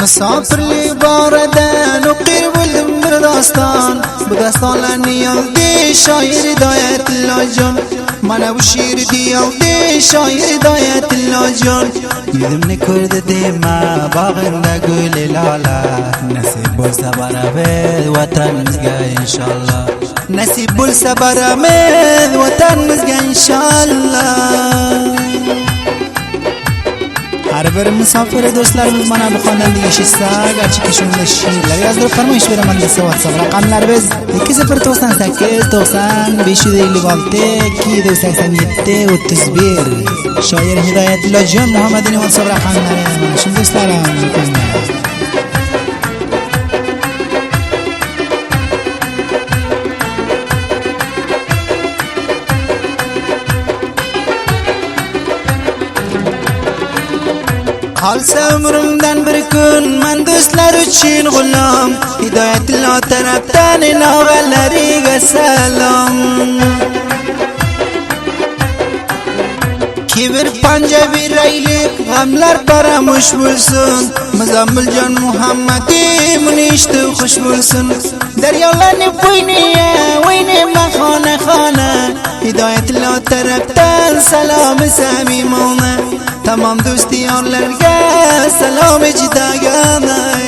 مسافر لی باردن و قیر بلدم بر داستان بداستان لنیال دی شایر دایت الله جان من و شیر دیال دی شایر دایت الله جان یدم نکرد دی ما باغنده گل لالا نصیب بول سبرامد وطن مزگا انشالله نصیب بول سبرامد وطن مزگا انشالله هر بر مسافر دوستlarımız bana bu kanalda yaşaysa gerçek işimde şiirler yazdır farmoş veremem de WhatsApp rakamlar biz 2098 90 556 287 31 şair Hidayetullah Can Muhammed'in WhatsApp rakamları şimdi dostlarım Halsa ömrümden bir gün men dostlar için gulam Hidayetullah taraftan inaveleriga selam Kibir panca bir aylık gamlar paramuş bulsun Muzammil Can Muhammed'i munişti hoş bulsun Deryalanıp oynayma khana khana Hidayetullah taraftan selam-ı samimona Tamam dost diyarlarga selam cidagana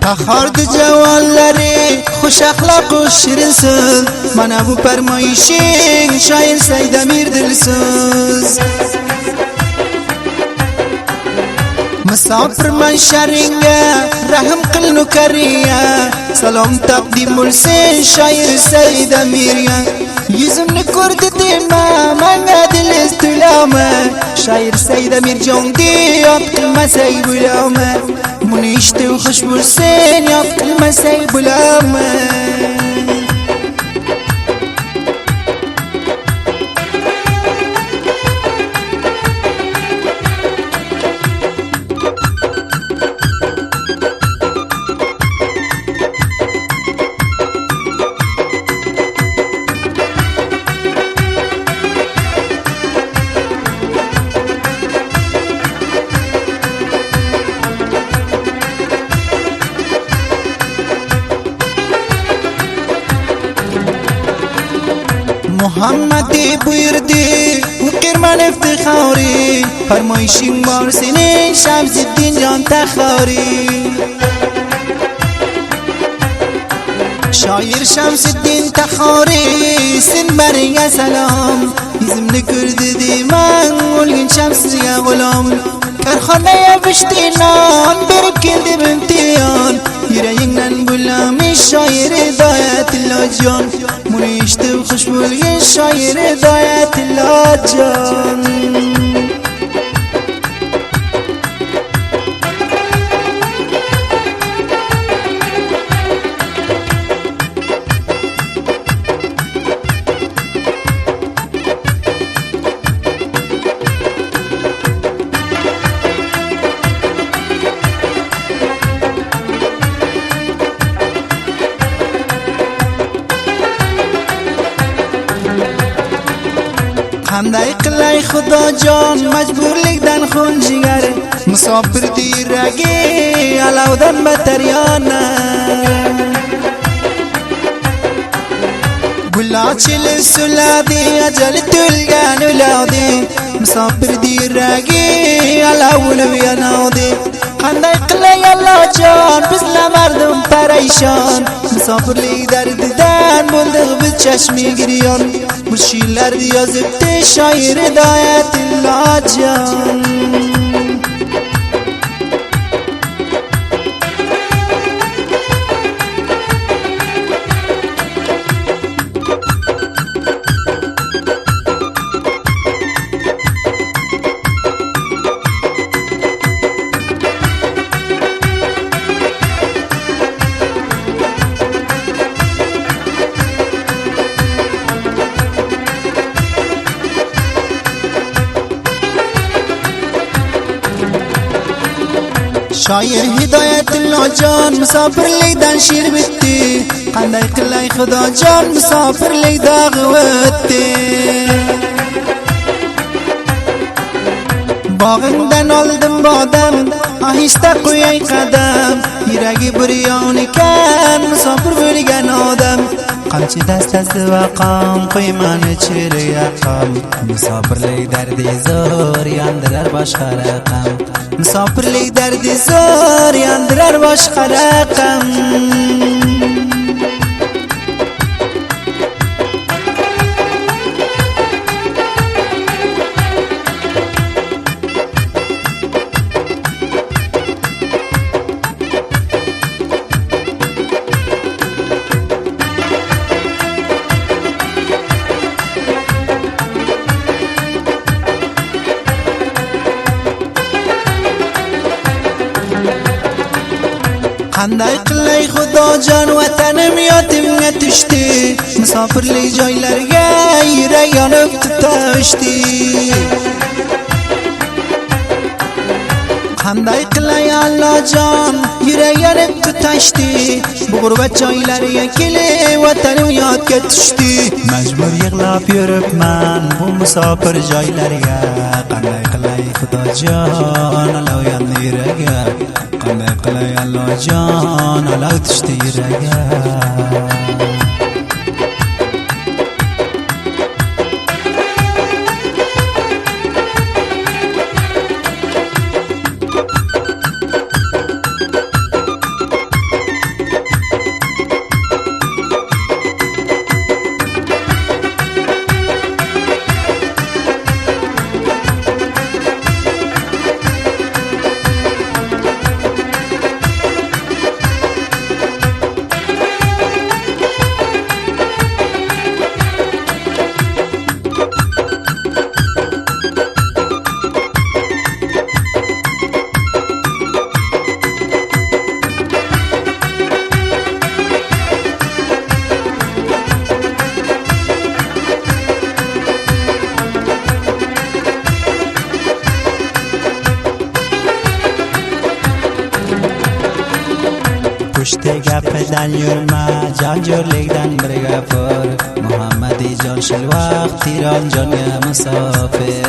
Tahardı cevalleri hoş ahlak و şirin söz Bana bu permayişin şair Seydemir dilsöz Misafir man şeringe rahim kılnu kariye Salam takdim olsun şair Seydemir'e Yüzümünü kurdu dima manga dil istülame Şair Seydemir can diyat kılma seybulame منيشتي وخش برسين يطق المسايب والأمان محمدی buyurdu وقرمان افتخاری فرمایشین بار سنین شمس الدین جان تخاری شایر شمس الدین تخاری سن برگه سلام bizim نکرده دیمان ولگن شمس یا غلام کرخانه بشتینان برب کلده بمتیان yüreğinden bulamış şair Hidayetullah Can Munişti hoş bulgun şair Hidayetullah Can Hamday qilay xudo jon majburlikdan xun jigar musofir diragi alavdan batar yana Gulachil suladi ajal tulgan uladi musofir diragi alavul yanadi Qanday qilay Allah jon bizlar mardum parishon musofirlik dardidan bo'ldik biz chashmi giryon Bu şiirlerdi yazıptı şair Hidayetullah Can شایر هدایت الله جان مسافر لیدن شیر بیتی قندای قلای خدا جان مسافر لیدا غوتی باغندن آلدم بادم آهسته قوی قدم یرگی بریان کن مسافر بریگن آدم قمچی دست از وقام قوی من چیر یقام مسافر لی دردی زور یاندرر باش خرقم مسافر لی دردی زور یاندرر باش خرقم خندای قلای خدا جان وطنم یادم نتشتی مسافر لی جایلرگه یره یانب تشتی خندای قلای الله جان یره یانب تشتی بغربت جایلرگه کلی وطنم یاد کتشتی مجبور یغلاف یورب من بو مسافر جایلرگه خندای قلای خدا جان الله یاد نیرگه قلای قلای الله جان الله تشتی رگه پشت گپ دنیور ما جان جور لیدن برگا پر محمدی جان شل وقت تیران جان یا مسافر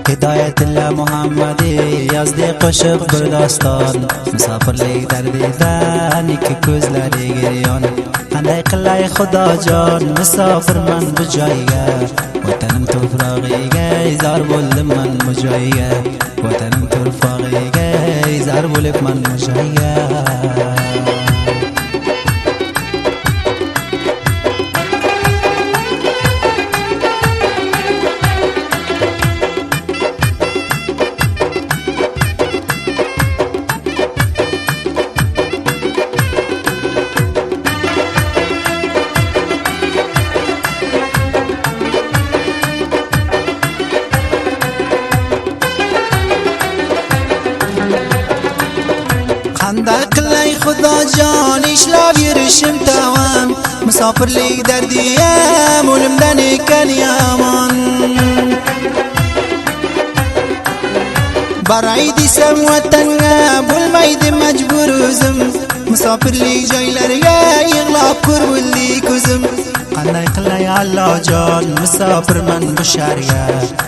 هدایت الله محمدی یزدی قشب برداستان مسافر لی در دیدن که کوزلری گریان خندای قلای خدا جان مسافر من بجایگه وطنم تو فراغیگه زار بولدم من مجایگه وطنم تو فراغیگه زار بولک من مجایگه خنده قلای خدا جان اشلاف یرشم توام مسافر لی دردیم ولم دنی کنیامان برای دیسم وطن بولمید مجبورزم مسافر لی جایلرگه یغلاف کر بولی کزم خنده قلای الله جان مسافر من بشارگه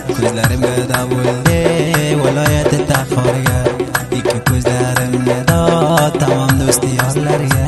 کزلرم گدا بولده ولایت تخارگه ایک کزلرم گدا تمام دوستی یارلرگه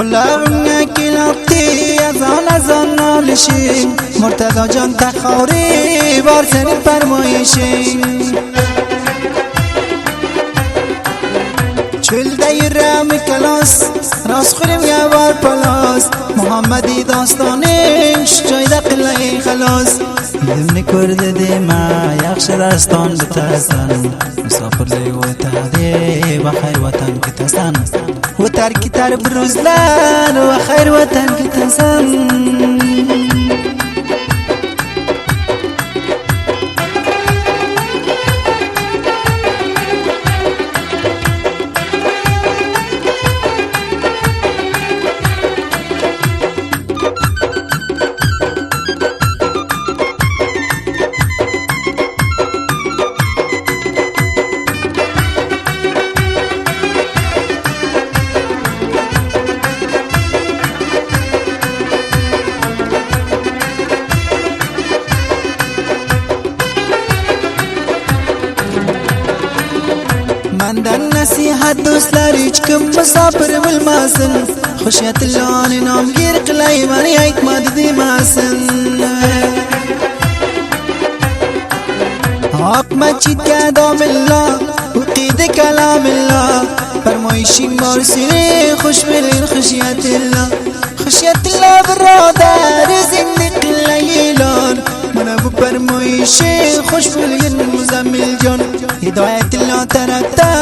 خلاقنا کلاتی از آن نالشی مرتضی جان تخاری بار سنی فرمایشی چل دیرم کلاس راست خوریم یا بار پلاس محمدی داستانش جای دقیقی خلاص دمنی کرده دیما یخش داستان بتازن مسافر لی و تهدی و خیر وطن کتازن و ترکی تر بروزلن و خیر وطن کتازن من در نصیحت دوست لریچ کم مسافر والماسن خشیت اللون نام گیر قلعی من یایت ماددی ماسن حکم چید کدام الله و قید کلام الله فرمایشی مرسلی خوش بلین خشیت الله برادر زندی قلعی لان منو فرمایشی خوش بلین مزمل جان هدایت الله ترکتر